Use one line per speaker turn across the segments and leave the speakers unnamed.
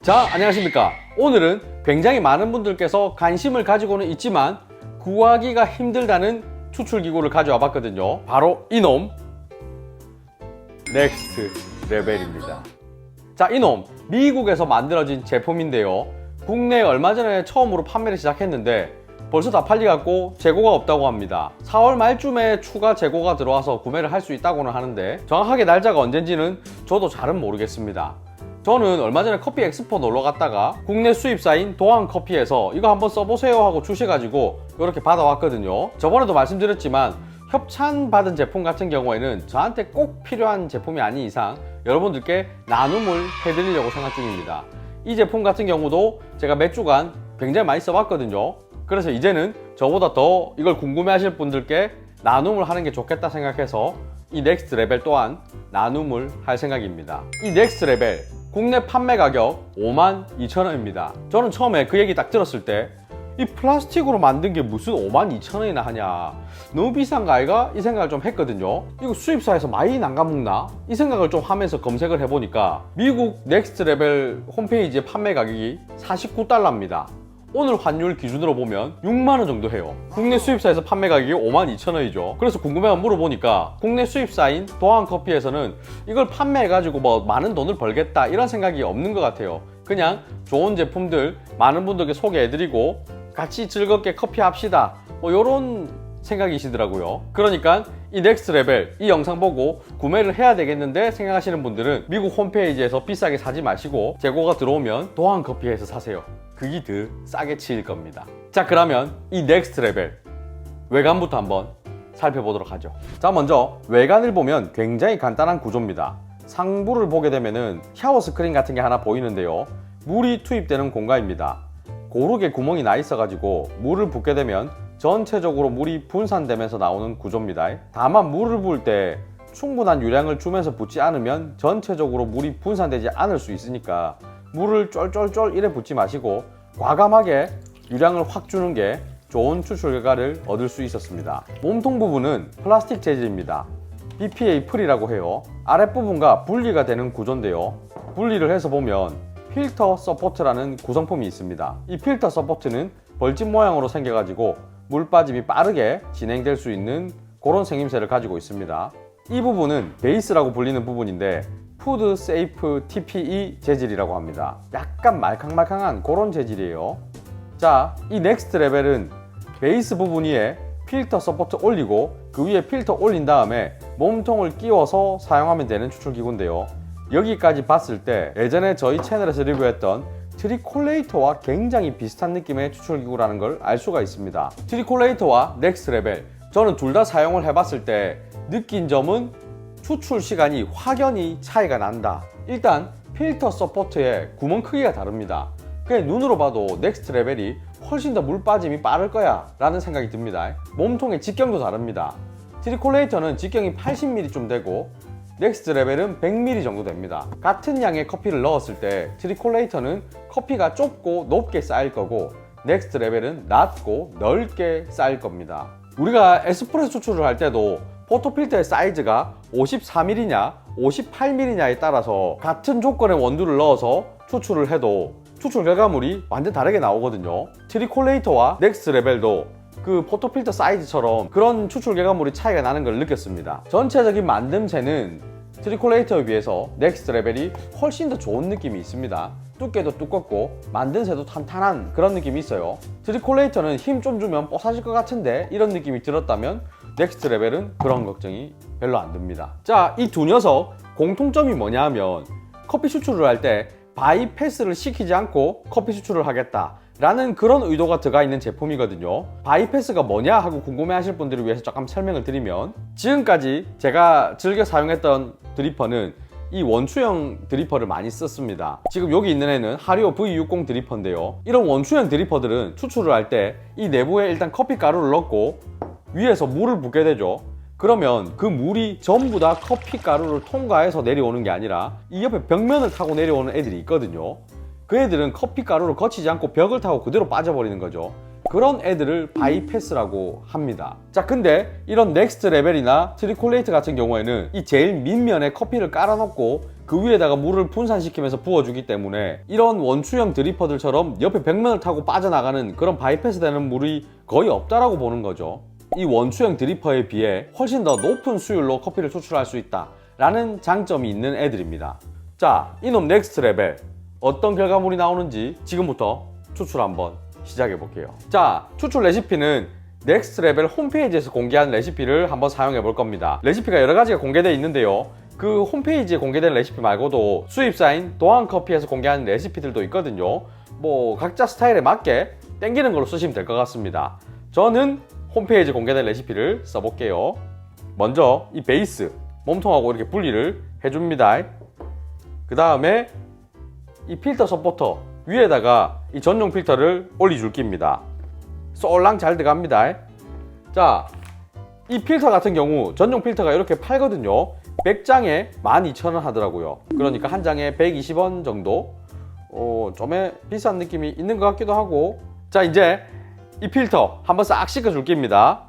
자, 안녕하십니까. 오늘은 굉장히 많은 분들께서 관심을 가지고는 있지만 구하기가 힘들다는 추출기구를 가져와 봤거든요. 바로 이놈 넥스트 레벨입니다. 자, 이놈 미국에서 만들어진 제품인데요. 국내에 얼마 전에 처음으로 판매를 시작했는데 벌써 다 팔려갖고 재고가 없다고 합니다. 4월 말쯤에 추가 재고가 들어와서 구매를 할 수 있다고는 하는데 정확하게 날짜가 언젠지는 저도 잘은 모르겠습니다. 저는 얼마 전에 커피 엑스포 놀러 갔다가 국내 수입사인 도안커피에서 이거 한번 써보세요 하고 주셔가지고 이렇게 받아왔거든요. 저번에도 말씀드렸지만 협찬 받은 제품 같은 경우에는 저한테 꼭 필요한 제품이 아닌 이상 여러분들께 나눔을 해드리려고 생각 중입니다. 이 제품 같은 경우도 제가 몇 주간 굉장히 많이 써봤거든요. 그래서 이제는 저보다 더 이걸 궁금해 하실 분들께 나눔을 하는 게 좋겠다 생각해서 이 넥스트 레벨 또한 나눔을 할 생각입니다. 이 넥스트 레벨 국내 판매 가격 52,000원입니다. 저는 처음에 그 얘기 딱 들었을 때 이 플라스틱으로 만든 게 무슨 52,000원이나 하냐, 너무 비싼 거 아이가? 이 생각을 좀 했거든요. 이거 수입사에서 많이 난감먹나? 이 생각을 좀 하면서 검색을 해보니까 미국 넥스트 레벨 홈페이지의 판매 가격이 49달러입니다. 오늘 환율 기준으로 보면 6만원 정도 해요. 국내 수입사에서 판매 가격이 52,000원이죠. 그래서 궁금해서 물어보니까 국내 수입사인 도안커피에서는 이걸 판매해가지고 뭐 많은 돈을 벌겠다 이런 생각이 없는 것 같아요. 그냥 좋은 제품들 많은 분들께 소개해드리고 같이 즐겁게 커피 합시다, 뭐 요런 생각이시더라고요. 그러니까 이 넥스트 레벨 이 영상 보고 구매를 해야 되겠는데 생각하시는 분들은 미국 홈페이지에서 비싸게 사지 마시고 재고가 들어오면 도안커피에서 사세요. 그게 더 싸게 치일 겁니다. 자, 그러면 이 넥스트 레벨 외관부터 한번 살펴보도록 하죠. 자, 먼저 외관을 보면 굉장히 간단한 구조입니다. 상부를 보게 되면은 샤워 스크린 같은 게 하나 보이는데요. 물이 투입되는 공간입니다. 고르게 구멍이 나 있어 가지고 물을 붓게 되면 전체적으로 물이 분산되면서 나오는 구조입니다. 다만 물을 부을 때 충분한 유량을 주면서 붓지 않으면 전체적으로 물이 분산되지 않을 수 있으니까 물을 쫄쫄쫄 이래 붓지 마시고 과감하게 유량을 확 주는 게 좋은 추출 결과를 얻을 수 있었습니다. 몸통 부분은 플라스틱 재질입니다. BPA 프리라고 해요. 아랫부분과 분리가 되는 구조인데요. 분리를 해서 보면 필터 서포트라는 구성품이 있습니다. 이 필터 서포트는 벌집 모양으로 생겨가지고 물 빠짐이 빠르게 진행될 수 있는 그런 생김새를 가지고 있습니다. 이 부분은 베이스라고 불리는 부분인데 푸드 세이프 TPE 재질이라고 합니다. 약간 말캉말캉한 그런 재질이에요. 자, 이 넥스트 레벨은 베이스 부분 위에 필터 서포트 올리고 그 위에 필터 올린 다음에 몸통을 끼워서 사용하면 되는 추출기구인데요. 여기까지 봤을 때 예전에 저희 채널에서 리뷰했던 트리콜레이터와 굉장히 비슷한 느낌의 추출기구라는 걸 알 수가 있습니다. 트리콜레이터와 넥스트 레벨, 저는 둘 다 사용을 해봤을 때 느낀 점은 추출 시간이 확연히 차이가 난다. 일단 필터 서포트의 구멍 크기가 다릅니다. 그냥 눈으로 봐도 넥스트 레벨이 훨씬 더 물 빠짐이 빠를 거야 라는 생각이 듭니다. 몸통의 직경도 다릅니다. 트리콜레이터는 직경이 80mm쯤 되고 넥스트 레벨은 100ml 정도 됩니다. 같은 양의 커피를 넣었을 때 트리콜레이터는 커피가 좁고 높게 쌓일 거고 넥스트 레벨은 낮고 넓게 쌓일 겁니다. 우리가 에스프레소 추출을 할 때도 포토필터의 사이즈가 54mm냐 58mm냐에 따라서 같은 조건의 원두를 넣어서 추출을 해도 추출 결과물이 완전 다르게 나오거든요. 트리콜레이터와 넥스트 레벨도 그 포토필터 사이즈처럼 그런 추출 결과물이 차이가 나는 걸 느꼈습니다. 전체적인 만듦새는 트리콜레이터에 비해서 넥스트 레벨이 훨씬 더 좋은 느낌이 있습니다. 두께도 두껍고 만듦새도 탄탄한 그런 느낌이 있어요. 트리콜레이터는 힘 좀 주면 뽀사질 것 같은데 이런 느낌이 들었다면 넥스트 레벨은 그런 걱정이 별로 안 듭니다. 자, 이 두 녀석 공통점이 뭐냐 하면 커피 추출을 할 때 바이패스를 시키지 않고 커피 추출을 하겠다 라는 그런 의도가 들어가 있는 제품이거든요. 바이패스가 뭐냐 하고 궁금해 하실 분들을 위해서 조금 설명을 드리면, 지금까지 제가 즐겨 사용했던 드리퍼는 이 원추형 드리퍼를 많이 썼습니다. 지금 여기 있는 애는 하리오 V60 드리퍼인데요. 이런 원추형 드리퍼들은 추출을 할 때 이 내부에 일단 커피 가루를 넣고 위에서 물을 붓게 되죠. 그러면 그 물이 전부 다 커피 가루를 통과해서 내려오는 게 아니라 이 옆에 벽면을 타고 내려오는 애들이 있거든요. 그 애들은 커피 가루를 거치지 않고 벽을 타고 그대로 빠져버리는 거죠. 그런 애들을 바이패스라고 합니다. 자, 근데 이런 넥스트 레벨이나 트리콜레이트 같은 경우에는 이 제일 밑면에 커피를 깔아놓고 그 위에다가 물을 분산시키면서 부어주기 때문에 이런 원추형 드리퍼들처럼 옆에 벽면을 타고 빠져나가는 그런 바이패스 되는 물이 거의 없다라고 보는 거죠. 이 원추형 드리퍼에 비해 훨씬 더 높은 수율로 커피를 추출할 수 있다 라는 장점이 있는 애들입니다. 자, 이놈 넥스트 레벨 어떤 결과물이 나오는지 지금부터 추출 한번 시작해 볼게요. 자, 추출 레시피는 넥스트 레벨 홈페이지에서 공개한 레시피를 한번 사용해 볼 겁니다. 레시피가 여러 가지가 공개되어 있는데요. 그 홈페이지에 공개된 레시피 말고도 수입사인 도안커피에서 공개한 레시피들도 있거든요. 뭐 각자 스타일에 맞게 땡기는 걸로 쓰시면 될 것 같습니다. 저는 홈페이지에 공개된 레시피를 써볼게요. 먼저 이 베이스 몸통하고 이렇게 분리를 해줍니다. 그 다음에 이 필터 서포터 위에다가 이 전용 필터를 올려줄 깁니다. 쏠랑 잘 들어갑니다. 자, 이 필터 같은 경우 전용 필터가 이렇게 팔거든요. 100장에 12,000원 하더라고요. 그러니까 한 장에 120원 정도? 좀 비싼 느낌이 있는 것 같기도 하고. 자, 이제 이 필터 한번 싹 씻어줄 깁니다.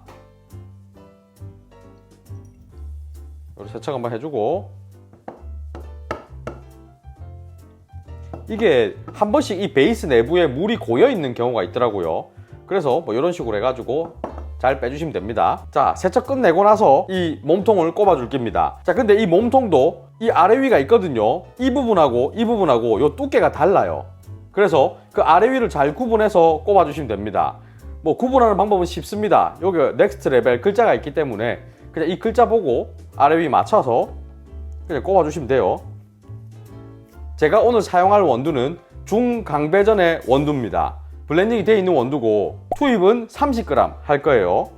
세척 한번 해주고. 이게 한 번씩 이 베이스 내부에 물이 고여 있는 경우가 있더라고요. 그래서 뭐 이런 식으로 해가지고 잘 빼주시면 됩니다. 자, 세척 끝내고 나서 이 몸통을 꼽아줄 깁니다. 자, 근데 이 몸통도 이 아래 위가 있거든요. 이 부분하고 이 부분하고 요 두께가 달라요. 그래서 그 아래 위를 잘 구분해서 꼽아주시면 됩니다. 뭐 구분하는 방법은 쉽습니다. 여기 넥스트 레벨 글자가 있기 때문에 그냥 이 글자 보고 아래 위 맞춰서 그냥 꼽아주시면 돼요. 제가 오늘 사용할 원두는 중강배전의 원두입니다. 블렌딩이 되어 있는 원두고 투입은 30g 할 거예요.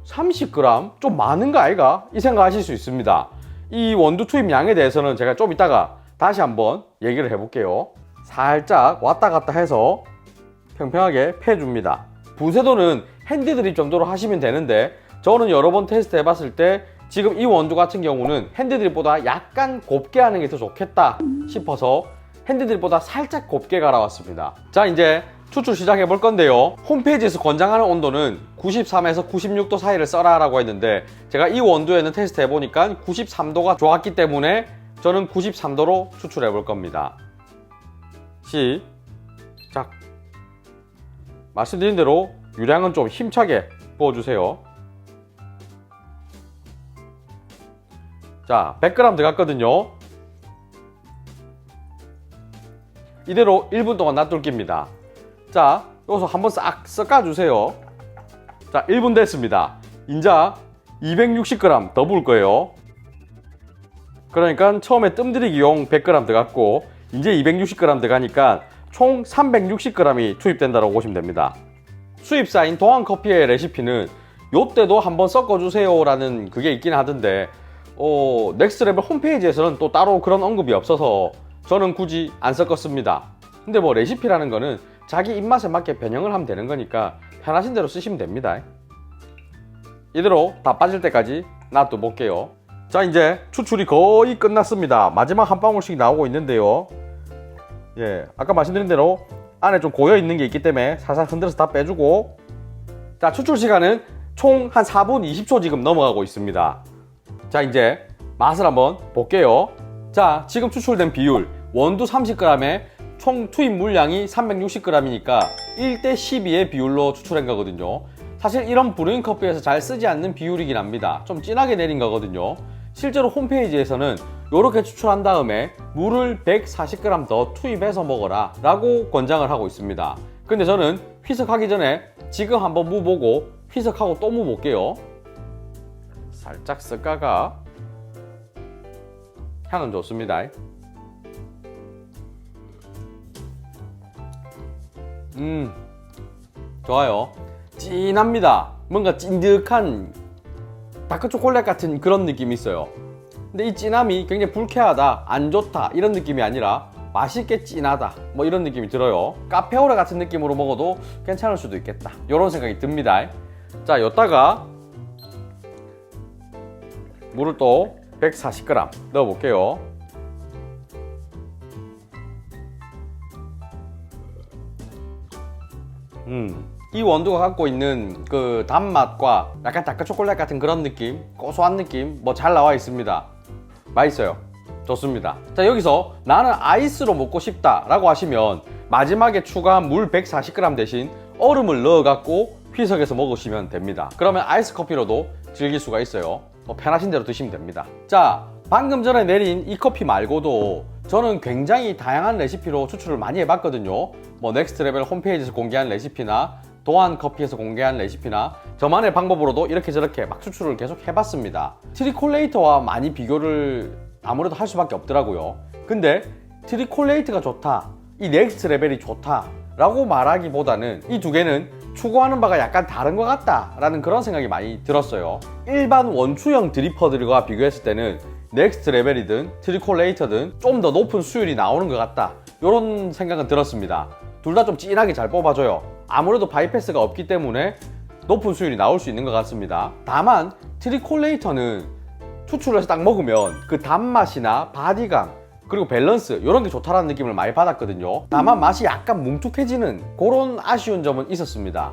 30g? 좀 많은가 아이가? 이 생각하실 수 있습니다. 이 원두 투입 양에 대해서는 제가 좀 이따가 다시 한번 얘기를 해볼게요. 살짝 왔다 갔다 해서 평평하게 패줍니다. 분쇄도는 핸드드립 정도로 하시면 되는데 저는 여러 번 테스트 해봤을 때 지금 이 원두 같은 경우는 핸드드립보다 약간 곱게 하는 게 더 좋겠다 싶어서 핸드드립보다 살짝 곱게 갈아왔습니다. 자, 이제 추출 시작해 볼 건데요. 홈페이지에서 권장하는 온도는 93에서 96도 사이를 써라 라고 했는데 제가 이 원두에는 테스트 해보니까 93도가 좋았기 때문에 저는 93도로 추출해 볼 겁니다. 시작. 말씀드린 대로 유량은 좀 힘차게 부어주세요. 자, 100g 들어갔거든요. 이대로 1분 동안 놔둘 깁니다. 자, 여기서 한번 싹 섞어주세요. 자, 1분 됐습니다. 이제 260g 더 부을 거예요. 그러니까 처음에 뜸들이기용 100g 들어갔고 이제 260g 들어가니까 총 360g이 투입된다고 보시면 됩니다. 수입사인 도안커피의 레시피는 요때도 한번 섞어주세요 라는 그게 있긴 하던데 넥스트 레벨 홈페이지에서는 또 따로 그런 언급이 없어서 저는 굳이 안 섞었습니다. 근데 뭐 레시피라는 거는 자기 입맛에 맞게 변형을 하면 되는 거니까 편하신 대로 쓰시면 됩니다. 이대로 다 빠질 때까지 놔둬 볼게요. 자, 이제 추출이 거의 끝났습니다. 마지막 한 방울씩 나오고 있는데요. 예, 아까 말씀드린 대로 안에 좀 고여 있는 게 있기 때문에 살살 흔들어서 다 빼주고. 자, 추출 시간은 총 한 4분 20초 지금 넘어가고 있습니다. 자, 이제 맛을 한번 볼게요. 자, 지금 추출된 비율 원두 30g에 총 투입 물량이 360g이니까 1:12의 비율로 추출한 거거든요. 사실 이런 브루잉 커피에서 잘 쓰지 않는 비율이긴 합니다. 좀 진하게 내린 거거든요. 실제로 홈페이지에서는 이렇게 추출한 다음에 물을 140g 더 투입해서 먹어라 라고 권장을 하고 있습니다. 근데 저는 휘석하기 전에 지금 한번 무보고 휘석하고 또 무볼게요. 살짝 섞어가 향은 좋습니다. 좋아요. 진합니다. 뭔가 찐득한 다크 초콜릿 같은 그런 느낌이 있어요. 근데 이 진함이 굉장히 불쾌하다, 안 좋다 이런 느낌이 아니라 맛있게 진하다 뭐 이런 느낌이 들어요. 카페오레 같은 느낌으로 먹어도 괜찮을 수도 있겠다 이런 생각이 듭니다. 자, 여기다가 물을 또 140g 넣어 볼게요. 이 원두가 갖고 있는 그 단맛과 약간 다크 초콜릿 같은 그런 느낌, 고소한 느낌 뭐 잘 나와 있습니다. 맛있어요. 좋습니다. 자, 여기서 나는 아이스로 먹고 싶다 라고 하시면 마지막에 추가한 물 140g 대신 얼음을 넣어 갖고 휘석해서 먹으시면 됩니다. 그러면 아이스 커피로도 즐길 수가 있어요. 편하신 대로 드시면 됩니다. 자, 방금 전에 내린 이 커피 말고도 저는 굉장히 다양한 레시피로 추출을 많이 해봤거든요. 뭐 넥스트레벨 홈페이지에서 공개한 레시피나 도안 커피에서 공개한 레시피나 저만의 방법으로도 이렇게 저렇게 막 추출을 계속 해봤습니다. 트리콜레이터와 많이 비교를 아무래도 할 수밖에 없더라고요. 근데 트리콜레이터가 좋다, 이 넥스트레벨이 좋다 라고 말하기보다는 이 두 개는 추구하는 바가 약간 다른 것 같다 라는 그런 생각이 많이 들었어요. 일반 원추형 드리퍼들과 비교했을 때는 넥스트 레벨이든 트리콜레이터든 좀 더 높은 수율이 나오는 것 같다, 이런 생각은 들었습니다. 둘 다 좀 진하게 잘 뽑아줘요. 아무래도 바이패스가 없기 때문에 높은 수율이 나올 수 있는 것 같습니다. 다만 트리콜레이터는 추출을 해서 딱 먹으면 그 단맛이나 바디감 그리고 밸런스 이런 게 좋다라는 느낌을 많이 받았거든요. 다만 맛이 약간 뭉툭해지는 그런 아쉬운 점은 있었습니다.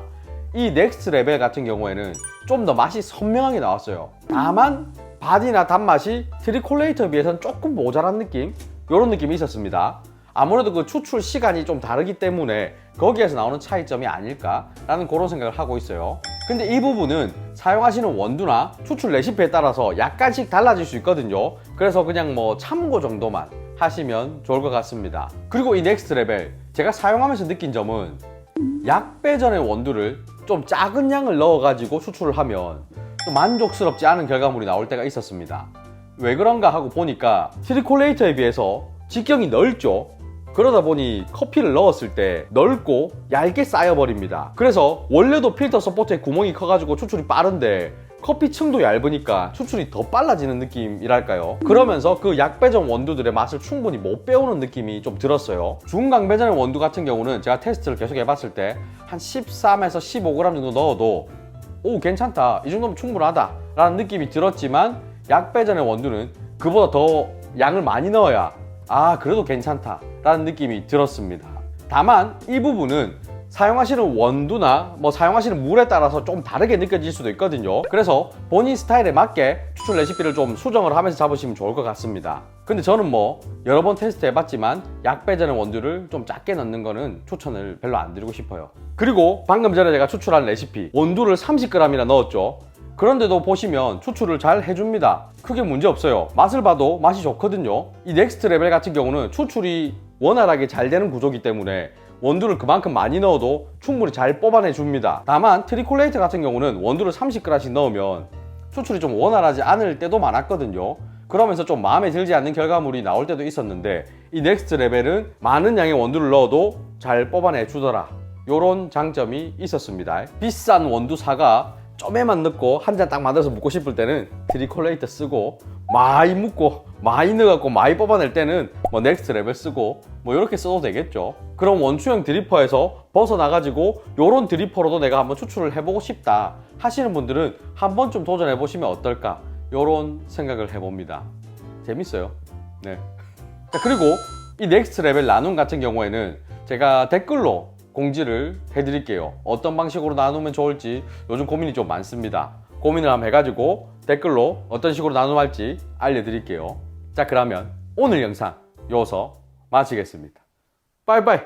이 넥스트 레벨 같은 경우에는 좀 더 맛이 선명하게 나왔어요. 다만 바디나 단맛이 트리콜레이터에 비해서는 조금 모자란 느낌, 이런 느낌이 있었습니다. 아무래도 그 추출 시간이 좀 다르기 때문에 거기에서 나오는 차이점이 아닐까라는 그런 생각을 하고 있어요. 근데 이 부분은 사용하시는 원두나 추출 레시피에 따라서 약간씩 달라질 수 있거든요. 그래서 그냥 뭐 참고 정도만 하시면 좋을 것 같습니다. 그리고 이 넥스트 레벨 제가 사용하면서 느낀 점은 약배전의 원두를 좀 작은 양을 넣어가지고 추출을 하면 좀 만족스럽지 않은 결과물이 나올 때가 있었습니다. 왜 그런가 하고 보니까 트리콜레이터에 비해서 직경이 넓죠. 그러다 보니 커피를 넣었을 때 넓고 얇게 쌓여버립니다. 그래서 원래도 필터 서포트에 구멍이 커가지고 추출이 빠른데 커피 층도 얇으니까 추출이 더 빨라지는 느낌이랄까요. 그러면서 그 약배전 원두들의 맛을 충분히 못 배우는 느낌이 좀 들었어요. 중강배전의 원두 같은 경우는 제가 테스트를 계속 해봤을 때 한 13에서 15g 정도 넣어도 오 괜찮다, 이 정도면 충분하다 라는 느낌이 들었지만 약배전의 원두는 그보다 더 양을 많이 넣어야 그래도 괜찮다 라는 느낌이 들었습니다. 다만 이 부분은 사용하시는 원두나 뭐 사용하시는 물에 따라서 좀 다르게 느껴질 수도 있거든요. 그래서 본인 스타일에 맞게 추출 레시피를 좀 수정을 하면서 잡으시면 좋을 것 같습니다. 근데 저는 뭐 여러 번 테스트 해봤지만 약배전의 원두를 좀 작게 넣는 거는 추천을 별로 안 드리고 싶어요. 그리고 방금 전에 제가 추출한 레시피 원두를 30g이나 넣었죠. 그런데도 보시면 추출을 잘 해줍니다. 크게 문제 없어요. 맛을 봐도 맛이 좋거든요. 이 넥스트 레벨 같은 경우는 추출이 원활하게 잘 되는 구조이기 때문에 원두를 그만큼 많이 넣어도 충분히 잘 뽑아내 줍니다. 다만 트리콜레이터 같은 경우는 원두를 30g씩 넣으면 추출이 좀 원활하지 않을 때도 많았거든요. 그러면서 좀 마음에 들지 않는 결과물이 나올 때도 있었는데 이 넥스트 레벨은 많은 양의 원두를 넣어도 잘 뽑아내 주더라, 요런 장점이 있었습니다. 비싼 원두 사가 좀에만 넣고 한 잔 딱 만들어서 붓고 싶을 때는 트리콜레이터 쓰고, 많이 묻고 많이 넣어갖고 많이 뽑아낼 때는 뭐 넥스트 레벨 쓰고 뭐 이렇게 써도 되겠죠. 그럼 원추형 드리퍼에서 벗어나가지고 요런 드리퍼로도 내가 한번 추출을 해보고 싶다 하시는 분들은 한 번쯤 도전해보시면 어떨까, 요런 생각을 해봅니다. 재밌어요. 네. 자, 그리고 이 넥스트 레벨 나눔 같은 경우에는 제가 댓글로 공지를 해드릴게요. 어떤 방식으로 나누면 좋을지 요즘 고민이 좀 많습니다. 고민을 한번 해가지고 댓글로 어떤 식으로 나눔할지 알려드릴게요. 자, 그러면 오늘 영상 여기서 마치겠습니다. 빠이빠이.